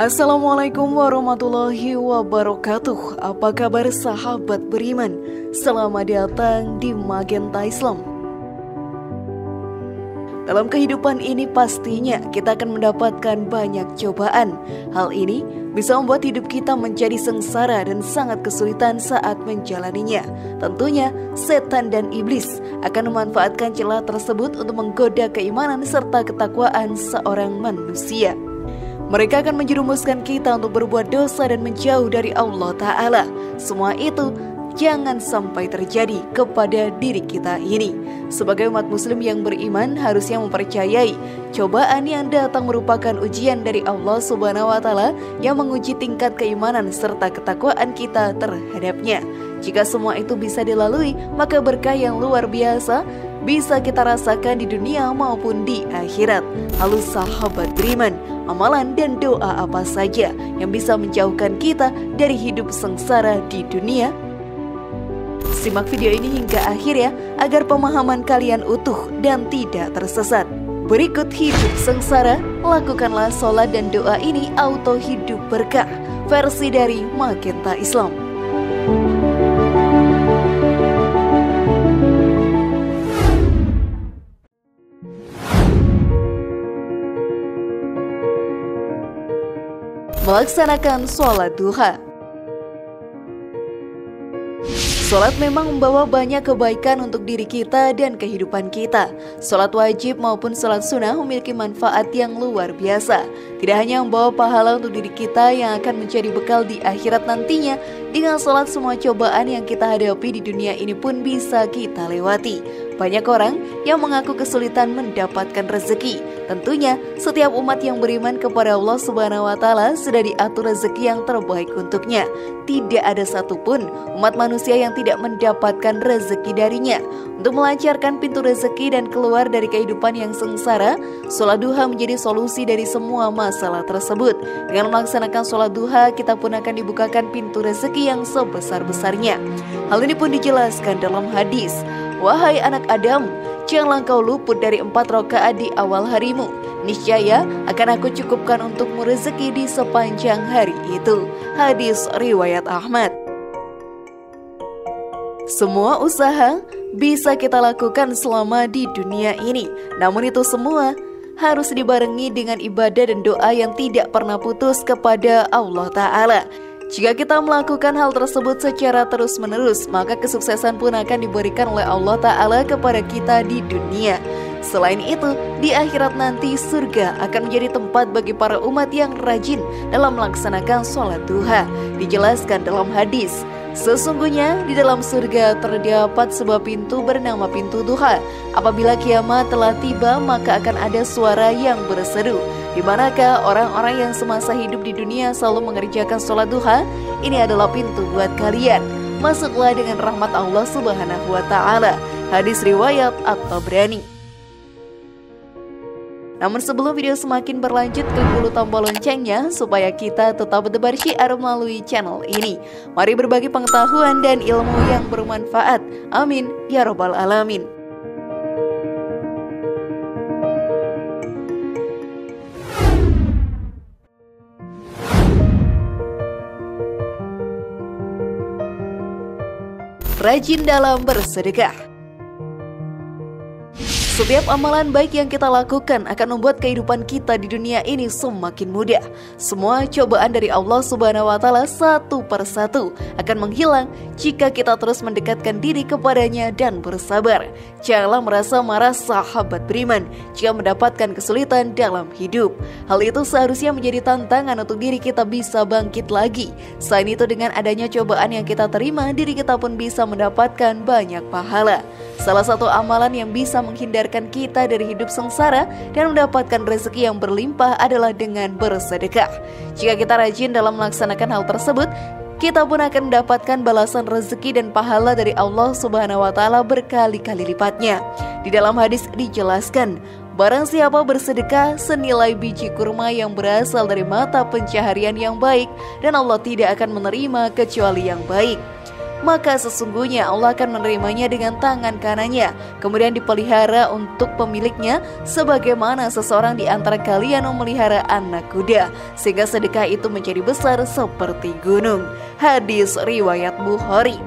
Assalamualaikum warahmatullahi wabarakatuh. Apa kabar sahabat beriman? Selamat datang di Magenta Islam. Dalam kehidupan ini pastinya kita akan mendapatkan banyak cobaan. Hal ini bisa membuat hidup kita menjadi sengsara dan sangat kesulitan saat menjalaninya. Tentunya setan dan iblis akan memanfaatkan celah tersebut untuk menggoda keimanan serta ketakwaan seorang manusia. Mereka akan menjerumuskan kita untuk berbuat dosa dan menjauh dari Allah Ta'ala. Semua itu jangan sampai terjadi kepada diri kita ini. Sebagai umat muslim yang beriman, harusnya mempercayai cobaan yang datang merupakan ujian dari Allah Subhanahu wa Ta'ala yang menguji tingkat keimanan serta ketakwaan kita terhadapnya. Jika semua itu bisa dilalui, maka berkah yang luar biasa bisa kita rasakan di dunia maupun di akhirat. Halo sahabat beriman, amalan dan doa apa saja yang bisa menjauhkan kita dari hidup sengsara di dunia? Simak video ini hingga akhir ya, agar pemahaman kalian utuh dan tidak tersesat. Berikut hidup sengsara, lakukanlah sholat dan doa ini auto hidup berkah. Versi dari Magenta Islam. Melaksanakan sholat duha. Sholat memang membawa banyak kebaikan untuk diri kita dan kehidupan kita. Sholat wajib maupun sholat sunnah memiliki manfaat yang luar biasa. Tidak hanya membawa pahala untuk diri kita yang akan menjadi bekal di akhirat nantinya, dengan sholat semua cobaan yang kita hadapi di dunia ini pun bisa kita lewati. Banyak orang yang mengaku kesulitan mendapatkan rezeki. Tentunya setiap umat yang beriman kepada Allah Subhanahu wa Ta'ala sudah diatur rezeki yang terbaik untuknya. Tidak ada satupun umat manusia yang tidak mendapatkan rezeki darinya. Untuk melancarkan pintu rezeki dan keluar dari kehidupan yang sengsara, sholat duha menjadi solusi dari semua masalah tersebut. Dengan melaksanakan sholat duha, kita pun akan dibukakan pintu rezeki yang sebesar-besarnya. Hal ini pun dijelaskan dalam hadis. Wahai anak Adam, janganlah kau luput dari 4 rakaat di awal harimu. Niscaya akan aku cukupkan untukmu rezeki di sepanjang hari itu. Hadis riwayat Ahmad. Semua usaha bisa kita lakukan selama di dunia ini. Namun itu semua harus dibarengi dengan ibadah dan doa yang tidak pernah putus kepada Allah Ta'ala. Jika kita melakukan hal tersebut secara terus-menerus, maka kesuksesan pun akan diberikan oleh Allah Ta'ala kepada kita di dunia. Selain itu, di akhirat nanti surga akan menjadi tempat bagi para umat yang rajin dalam melaksanakan sholat duha. Dijelaskan dalam hadis, sesungguhnya di dalam surga terdapat sebuah pintu bernama pintu duha. Apabila kiamat telah tiba, maka akan ada suara yang berseru, di manakah orang-orang yang semasa hidup di dunia selalu mengerjakan sholat duha? Ini adalah pintu buat kalian. Masuklah dengan rahmat Allah Subhanahu wa Ta'ala. Hadis riwayat At-Tabrani. Namun sebelum video semakin berlanjut, klik dulu tombol loncengnya supaya kita tetap bertebar syiar melalui channel ini. Mari berbagi pengetahuan dan ilmu yang bermanfaat. Amin ya robbal alamin. Rajin dalam bersedekah. Setiap amalan baik yang kita lakukan akan membuat kehidupan kita di dunia ini semakin mudah. Semua cobaan dari Allah Subhanahu wa Ta'ala satu persatu akan menghilang jika kita terus mendekatkan diri kepadanya dan bersabar. Janganlah merasa marah sahabat beriman jika mendapatkan kesulitan dalam hidup. Hal itu seharusnya menjadi tantangan untuk diri kita bisa bangkit lagi. Selain itu, dengan adanya cobaan yang kita terima, diri kita pun bisa mendapatkan banyak pahala. Salah satu amalan yang bisa menghindarkan kita dari hidup sengsara dan mendapatkan rezeki yang berlimpah adalah dengan bersedekah. Jika kita rajin dalam melaksanakan hal tersebut, kita pun akan mendapatkan balasan rezeki dan pahala dari Allah Subhanahu wa Ta'ala berkali-kali lipatnya. Di dalam hadis dijelaskan, barang siapa bersedekah senilai biji kurma yang berasal dari mata pencaharian yang baik, dan Allah tidak akan menerima kecuali yang baik. maka sesungguhnya Allah akan menerimanya dengan tangan kanannya, kemudian dipelihara untuk pemiliknya sebagaimana seseorang di antara kalian memelihara anak kuda, sehingga sedekah itu menjadi besar seperti gunung. Hadis riwayat Bukhari.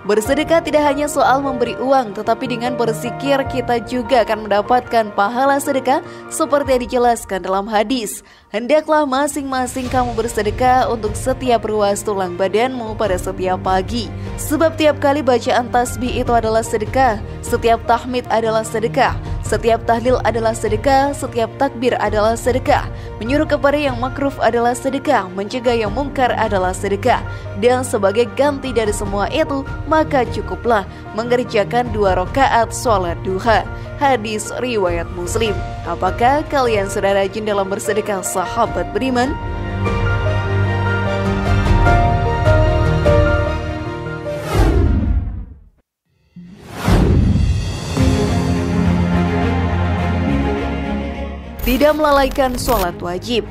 Bersedekah tidak hanya soal memberi uang, tetapi dengan berzikir kita juga akan mendapatkan pahala sedekah seperti yang dijelaskan dalam hadis. Hendaklah masing-masing kamu bersedekah untuk setiap ruas tulang badanmu pada setiap pagi. Sebab tiap kali bacaan tasbih itu adalah sedekah, setiap tahmid adalah sedekah, setiap tahlil adalah sedekah, setiap takbir adalah sedekah. Menyuruh kepada yang makruh adalah sedekah, mencegah yang mungkar adalah sedekah. Dan sebagai ganti dari semua itu, maka cukuplah mengerjakan 2 rakaat sholat duha. Hadis riwayat Muslim. Apakah kalian sudah rajin dalam bersedekah, sahabat beriman? Tidak melalaikan sholat wajib.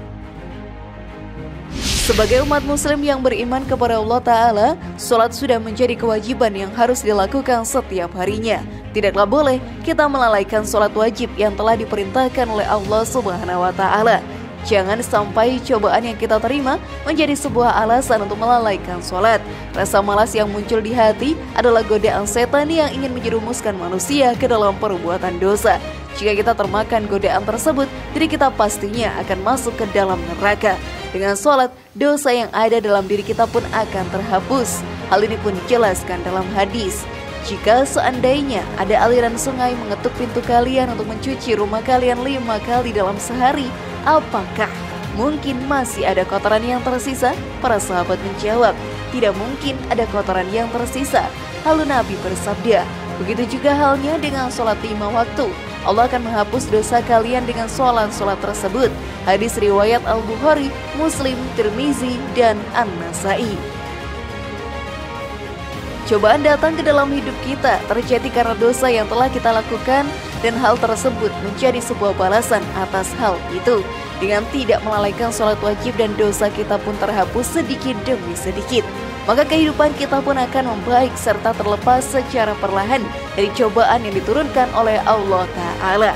Sebagai umat muslim yang beriman kepada Allah Ta'ala, sholat sudah menjadi kewajiban yang harus dilakukan setiap harinya. Tidaklah boleh kita melalaikan sholat wajib yang telah diperintahkan oleh Allah Subhanahu wa Ta'ala. Jangan sampai cobaan yang kita terima menjadi sebuah alasan untuk melalaikan sholat. Rasa malas yang muncul di hati adalah godaan setan yang ingin menjerumuskan manusia ke dalam perbuatan dosa. Jika kita termakan godaan tersebut, diri kita pastinya akan masuk ke dalam neraka. Dengan sholat, dosa yang ada dalam diri kita pun akan terhapus. Hal ini pun dijelaskan dalam hadis. Jika seandainya ada aliran sungai mengetuk pintu kalian untuk mencuci rumah kalian 5 kali dalam sehari, apakah mungkin masih ada kotoran yang tersisa? Para sahabat menjawab, tidak mungkin ada kotoran yang tersisa. Lalu Nabi bersabda, begitu juga halnya dengan sholat 5 waktu. Allah akan menghapus dosa kalian dengan sholat-sholat tersebut. Hadis riwayat Al-Bukhari, Muslim, Tirmizi, dan An-Nasai. Cobaan datang ke dalam hidup kita terjadi karena dosa yang telah kita lakukan, dan hal tersebut menjadi sebuah balasan atas hal itu. Dengan tidak melalaikan sholat wajib dan dosa kita pun terhapus sedikit demi sedikit, maka kehidupan kita pun akan membaik serta terlepas secara perlahan dari cobaan yang diturunkan oleh Allah Ta'ala.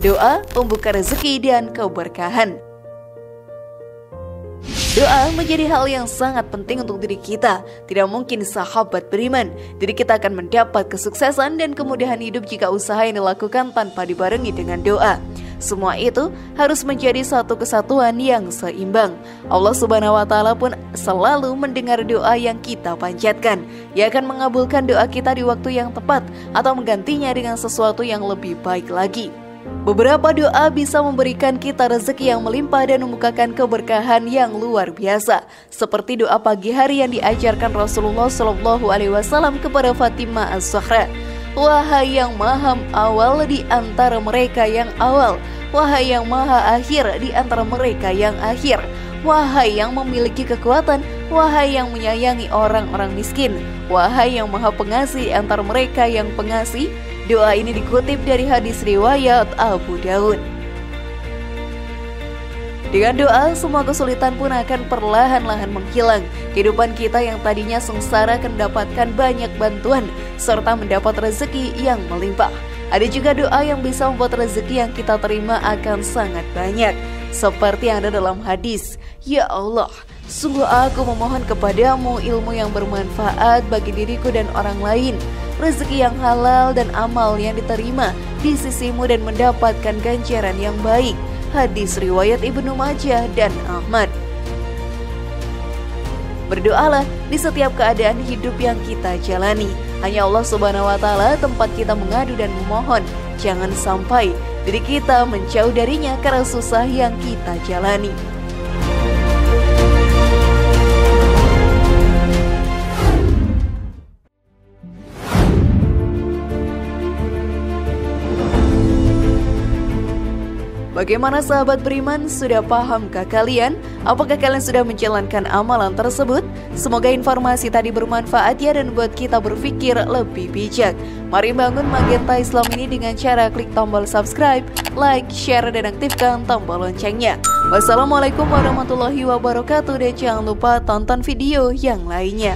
Doa pembuka rezeki dan keberkahan. Doa menjadi hal yang sangat penting untuk diri kita. Tidak mungkin sahabat beriman, diri kita akan mendapat kesuksesan dan kemudahan hidup jika usaha yang dilakukan tanpa dibarengi dengan doa. Semua itu harus menjadi satu kesatuan yang seimbang. Allah Subhanahu wa Ta'ala pun selalu mendengar doa yang kita panjatkan. Ia akan mengabulkan doa kita di waktu yang tepat atau menggantinya dengan sesuatu yang lebih baik lagi. Beberapa doa bisa memberikan kita rezeki yang melimpah dan membukakan keberkahan yang luar biasa, seperti doa pagi hari yang diajarkan Rasulullah SAW kepada Fatimah Az-Zahra. Wahai yang maha awal di antara mereka yang awal, wahai yang maha akhir di antara mereka yang akhir, wahai yang memiliki kekuatan, wahai yang menyayangi orang-orang miskin, wahai yang maha pengasih antara mereka yang pengasih. Doa ini dikutip dari hadis riwayat Abu Daud. Dengan doa, semua kesulitan pun akan perlahan-lahan menghilang. Kehidupan kita yang tadinya sengsara akan mendapatkan banyak bantuan, serta mendapat rezeki yang melimpah. Ada juga doa yang bisa membuat rezeki yang kita terima akan sangat banyak. Seperti yang ada dalam hadis, Ya Allah, sungguh aku memohon kepadamu ilmu yang bermanfaat bagi diriku dan orang lain, rezeki yang halal dan amal yang diterima di sisimu dan mendapatkan ganjaran yang baik. Hadis riwayat Ibnu Majah dan Ahmad. Berdoalah di setiap keadaan hidup yang kita jalani. Hanya Allah Subhanahu wa Ta'ala tempat kita mengadu dan memohon. Jangan sampai diri kita menjauh darinya karena susah yang kita jalani. Bagaimana sahabat beriman, sudah pahamkah kalian? Apakah kalian sudah menjalankan amalan tersebut? Semoga informasi tadi bermanfaat ya dan buat kita berpikir lebih bijak. Mari bangun Magenta Islam ini dengan cara klik tombol subscribe, like, share, dan aktifkan tombol loncengnya. Wassalamualaikum warahmatullahi wabarakatuh dan jangan lupa tonton video yang lainnya.